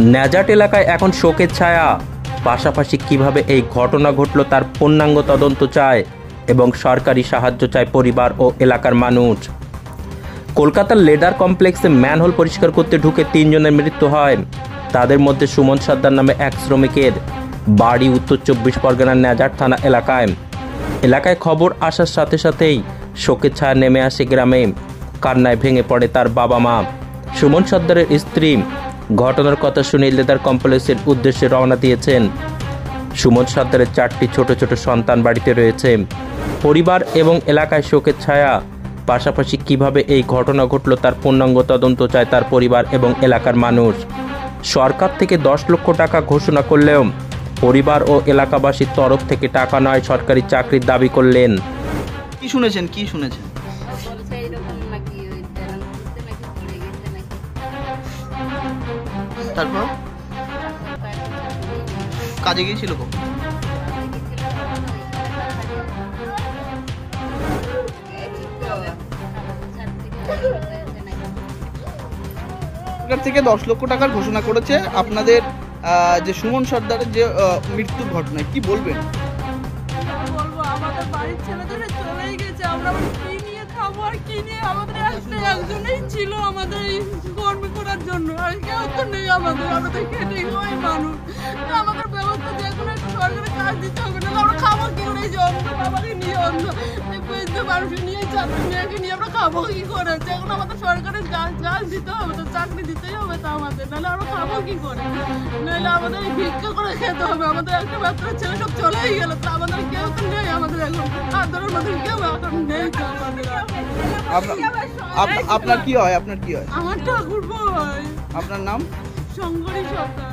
ন্যাজাট এলাকায় এখন শোকের ছায়া। পাশাপাশি কিভাবে এই ঘটনা ঘটল তার পূর্ণাঙ্গ তদন্ত চায় এবং সরকারি সাহায্য চায় পরিবার ও এলাকার মানুষ। কলকাতার লেদার কমপ্লেক্সে ম্যানহোল পরিষ্কার করতে ঢুকে 3 জনের মৃত্যু হয়। তাদের মধ্যে সুমন সর্দার নামে এক শ্রমিকের বাড়ি উত্তর 24 পরগনার ন্যাজাট থানা এলাকায় খবর আসার সাথে সাথেই শোকের ছায়া নেমে আসে গ্রামে। কান্নায় ভেঙে পড়ে তার বাবা মা। সুমন সর্দারের স্ত্রী ঘটনার কথা শুনে লেদার কমপ্লেক্সের উদ্দেশ্যে রওনা দিয়েছেন। সুমন সর্দারের 4টি ছোট ছোট সন্তান বাড়িতে রয়েছে। পরিবার এবং এলাকায় শোকের ছায়া। পাশাপাশি কিভাবে এই ঘটনা ঘটল তার পূর্ণাঙ্গ তদন্ত চায় তার পরিবার এবং এলাকার মানুষ। সরকার থেকে 10 লক্ষ টাকা ঘোষণা করলেও পরিবার ও এলাকাবাসীর তরফ থেকে টাকা নয়, সরকারি চাকরির দাবি করলেন। কি শুনেছেন? তারপর কাজে গিয়েছিল কখন? সরকার থেকে 10 লক্ষ টাকার ঘোষণা করেছে আপনাদের যে সুমন সর্দারের যে মৃত্যুর ঘটনায় কি বলবেন? বলবো আমাদের বাড়ির ছেলেদের চলেই গেছে, আমরা কি নিয়ে খাবো আর কি নিয়ে, আমাদের একজনেই ছিল আমাদের এই কর্ম করার জন্য, আর কেউ তো নেই আমাদের খেটে ওই মানুষ। আমাদের ব্যবস্থা যে কোনো একটা সরকারের কাজ দিতে হবে, না আমরা খাবো কি করে? এই যে অন্ধ বাবাকে নিয়ে অন্ধ মানুষকে নিয়ে চাকরি মেয়েকে নিয়ে আমরা খাবো কি করে? এখন আমাদের সরকারের কাজ দিতে হবে, তো চাকরি দিতেই হবে তো আমাদের, নাহলে আমরা খাবো কি করে? নাহলে আমাদের ভিক্ষা করে খেতে হবে। আমাদের একটা বাচ্চা ছেলে সব চলেই গেল, তো আমাদের কেউ তো নেই, আমাদের এখন আদরের মধ্যে কেউ এখন নেই তো আমাদের। আপনার কি হয়? আমার ঠাকুর ভাই। আপনার নাম? শঙ্করী সরকার।